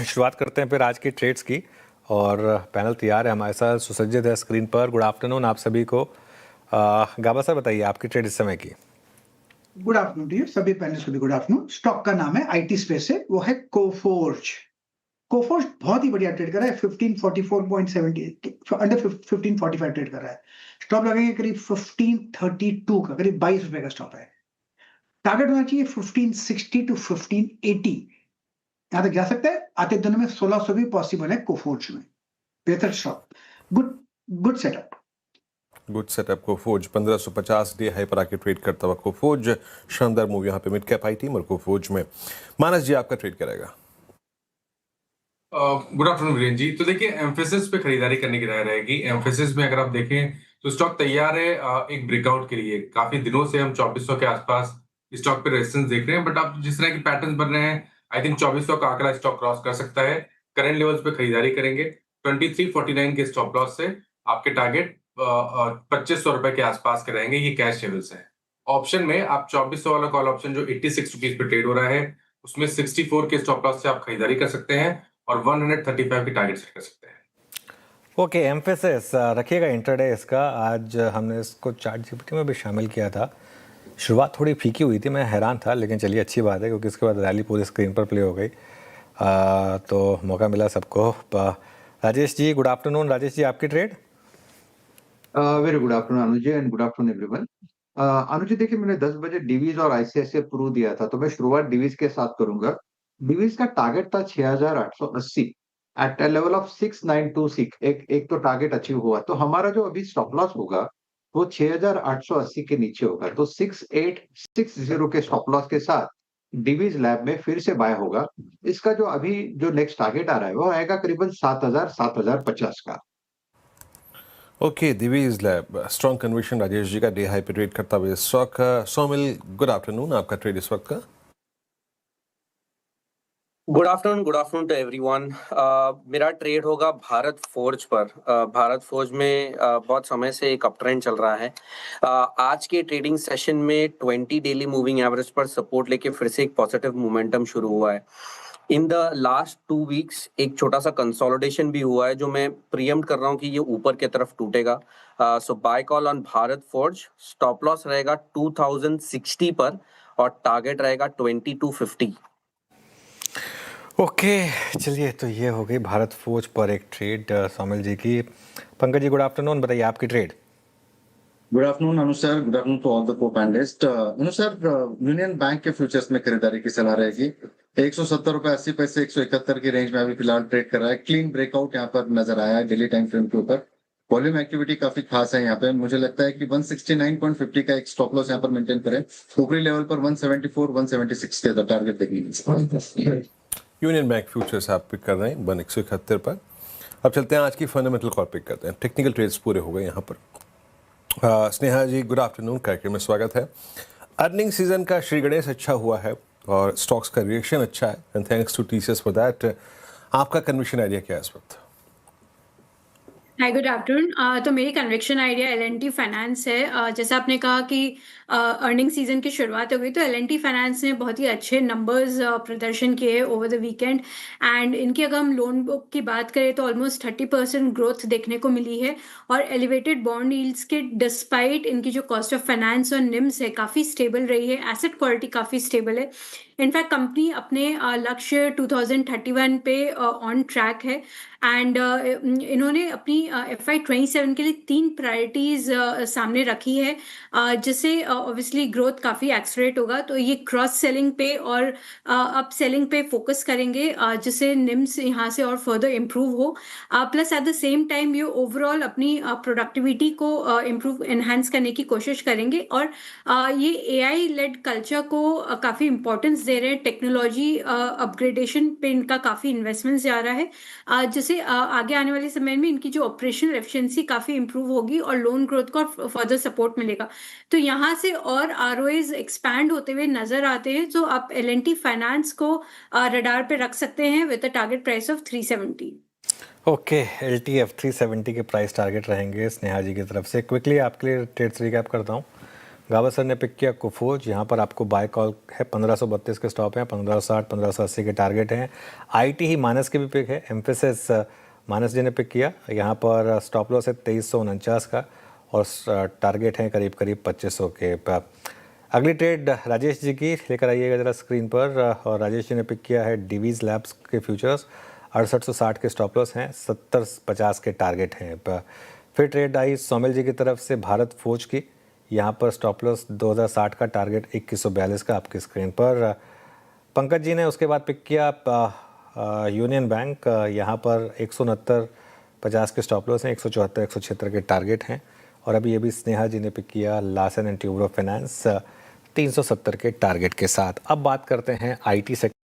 शुरुआत करते हैं फिर आज की ट्रेड्स की। और पैनल तैयार है हमारे साथ, सुसज्जित है स्क्रीन पर। गुड आफ्टरनून आप सभी को। गाबा सर बताइए आपकी ट्रेड इस समय की। गुड आफ्टरनून टू यू सभी पैनलिस्ट को भी गुड आफ्टरनून। स्टॉक का नाम है आईटी स्पेस से, वो है कोफोर्ज। कोफोर्ज बहुत ही बढ़िया ट्रेड कर रहा है, 1544.70 अंडर 1545 ट्रेड कर रहा है। स्टॉप लगेंगे करीब 1532 का, करीब 22 रुपए का स्टॉप है। टारगेट होना चाहिए 1560 टू 1580, यहां तक जा सकता है। आते दिनों में 1600 भी पॉसिबल है कोफोर्ज में। बेहतर stock, good setup. Good setup Coforge 1550 day high पर आके ट्रेड करता हुआ कोफोर्ज। शानदार मूव यहाँ पे मिड कैप आई टीम और कोफोर्ज में। मानस जी आपका ट्रेड करेगा। Good afternoon Virendra ji. तो देखिए एम्फेसिस पे खरीदारी करने की राय रहेगी। एम्फेसिस में अगर आप देखें तो स्टॉक तैयार है एक ब्रेकआउट के लिए। काफी दिनों से हम 2400 के आसपास स्टॉक पे रेजिस्टेंस देख रहे हैं, बट अब जिस तरह के पैटर्न बन रहे हैं आई थिंक 2400 का आंकड़ा स्टॉक क्रॉस कर सकता है। करंट लेवल्स पे खरीदारी करेंगे। 2349 के स्टॉप लॉस से आपके टारगेट 2500 रुपए के आसपास के रहेंगे। ये कैश लेवल्स है। ऑप्शन में आप 2400 वाला कॉल ऑप्शन जो 86 रुपीज पे ट्रेड हो रहा है, उसमें 64 के स्टॉप लॉस से आप खरीदारी कर सकते हैं और 135 की टारगेट सेट कर सकते हैं। ओके, एम्फेसिस रखिएगा इंट्राडे इसका। आज हमने इसको चार्ट जीपीटी में भी शामिल किया था। शुरुआत थोड़ी फीकी हुई थी, मैं हैरान था, लेकिन चलिए अच्छी बात है क्योंकि इसके बाद रैली पूरी स्क्रीन पर प्ले हो गई। तो मौका मिला सबको। Rajesh ji good afternoon. राजेश जी आपकी trade. Very good afternoon Anuj ji and good afternoon everyone. Anuj ji देखिए, मैंने 10 बजे डिवीज और आईसीआईसीआई प्रू दिया था, तो मैं शुरुआत डिवीज के साथ करूंगा। डिवीज का टारगेट था 6880 एट लेवल ऑफ 6926। एक तो टारगेट अचीव हुआ, तो हमारा जो अभी स्टॉप लॉस होगा वो 6880 के नीचे होगा। तो 6860 के स्टॉप लॉस के साथ डिवीज लैब में फिर से बाय होगा। इसका जो अभी जो नेक्स्ट टारगेट आ रहा है वो आएगा करीबन 7050 का। Okay, Divi's lab strong conviction Rajesh ji का डे हाई पे ट्रेड करता हुआ स्टॉक। सोमिल गुड आफ्टरनून, आपका ट्रेड इस वक्त का। Good afternoon to everyone. मेरा ट्रेड होगा भारत फोर्ज पर। भारत फोर्ज में बहुत समय से एक अप ट्रेंड चल रहा है। आज के ट्रेडिंग सेशन में 20 डेली मूविंग एवरेज पर सपोर्ट लेके फिर से एक पॉजिटिव मोमेंटम शुरू हुआ है। इन द लास्ट 2 वीक्स एक छोटा सा कंसोलिडेशन भी हुआ है, जो मैं प्रीएम्प्ट कर रहा हूँ कि ये ऊपर की तरफ टूटेगा। So buy call on Bharat Forge. Stop loss रहेगा 2060 पर और टारगेट रहेगा 2250। ओके चलिए, तो ये हो गई भारत फोर्ज पर एक ट्रेड सोमिल जी की। पंकज जी गुड आफ्टरनून, बताइए आपकी trade. Good afternoon Anu sir, good afternoon to all the को panelist. Anu sir, Union Bank के फ्यूचर्स में खरीदारी की सलाह रहेगी। 170 रुपए 80 पैसे 171 की रेंज में अभी फिलहाल ट्रेड कर रहा है। क्लीन ब्रेकआउट यहाँ पर नजर आया है डेली टाइम फ्रेम के ऊपर। वॉल्यूम एक्टिविटी काफी खास है यहाँ पे। मुझे लगता है कि 169.50 का एक स्टॉप लॉस यहाँ पर मेंटेन करें। ऊपरी लेवल पर 174 176 के टारगेट देखेंगे। यूनियन बैंक फ्यूचर्स आप पिक कर रहे हैं 171 पर। अब चलते हैं आज की फंडामेंटल कॉल पिक करते हैं। टेक्निकल ट्रेड्स पूरे हो गए यहाँ पर। स्नेहा जी गुड आफ्टरनून, कार्यक्रम में स्वागत है। अर्निंग सीजन का श्री गणेश अच्छा हुआ है और स्टॉक्स का रिएक्शन अच्छा है, and thanks to TCS for that. आपका कन्विक्शन आइडिया क्या है इस वक्त? Hi good afternoon. तो मेरी कन्विक्शन आइडिया एल&टी फाइनेंस है। जैसा आपने कहा कि अर्निंग सीजन की शुरुआत हो गई, तो एल&टी फाइनेंस ने बहुत ही अच्छे नंबर्स प्रदर्शन किए ओवर द वीकेंड। एंड इनकी अगर हम लोन बुक की बात करें तो ऑलमोस्ट 30% ग्रोथ देखने को मिली है। और एलिवेटेड बॉन्ड यील्ड्स के डिस्पाइट इनकी जो कॉस्ट ऑफ फाइनेंस और निम्स है काफ़ी स्टेबल रही है। एसेट क्वालिटी काफ़ी स्टेबल है। इनफैक्ट कंपनी अपने लक्ष्य 2031 पे ऑन ट्रैक है। एंड इन्होंने अपनी FY27 के लिए 3 प्रायोरिटीज सामने रखी है, जिससे ऑब्वियसली ग्रोथ काफ़ी एक्सलरेट होगा। तो ये क्रॉस सेलिंग पे और अप सेलिंग पे फोकस करेंगे, जिससे निम्स यहाँ से और फर्दर इम्प्रूव हो। Plus at the same time ये ओवरऑल अपनी प्रोडक्टिविटी को इम्प्रूव एनहांस करने की कोशिश करेंगे। और ये AI लेड कल्चर को काफ़ी इंपॉर्टेंस दे रहे हैं। टेक्नोलॉजी अपग्रेडेशन पे इनका काफ़ी इन्वेस्टमेंट जा रहा है, जिससे आगे आने वाले समय में इनकी जो ऑपरेशनल एफिशिएंसी काफ़ी इंप्रूव होगी और लोन ग्रोथ को फर्दर सपोर्ट मिलेगा। तो यहाँ से और ROAs एक्सपैंड होते हुए नजर आते हैं, जो आप L&T फाइनेंस को रडार पे रख सकते हैं with a target price of 370। Okay, LTF 370 के प्राइस टारगेट रहेंगे स्नेहा जी की तरफ से। क्विकली आपके लिए ट्रेड्स रिकैप करता हूँ। गावस्कर ने पिक किया कोफोर्ज, यहाँ पर आपको बाय कॉल है, 1532 के स्टॉप हैं, 1560 1580 के टारगेट हैं। आईटी ही माइनस के भी पिक है, एम्फेसिस माइनस जी ने पिक किया, यहाँ पर स्टॉप लॉस है 2349 का और टारगेट हैं करीब करीब 2500 के। अगली ट्रेड राजेश जी की लेकर आइएगा ज़रा स्क्रीन पर, और राजेश जी ने पिक किया है डिवीज़ लैब्स के फ्यूचर्स, 6860 के स्टॉप लॉस हैं, 7050 के टारगेट हैं। फिर ट्रेड आई सोमेल जी की तरफ से भारत फोर्ज की, यहाँ पर स्टॉप लॉस 2060 का, टारगेट 2142 का आपकी स्क्रीन पर। पंकज जी ने उसके बाद पिक किया यूनियन बैंक, यहाँ पर 169.50 के स्टॉप लॉस हैं, 174 176 के टारगेट हैं। और अभी ये भी स्नेहा जी ने पिक किया लार्सन एंड ट्यूब्रो फाइनेंस, 370 के टारगेट के साथ। अब बात करते हैं आईटी सेक्टर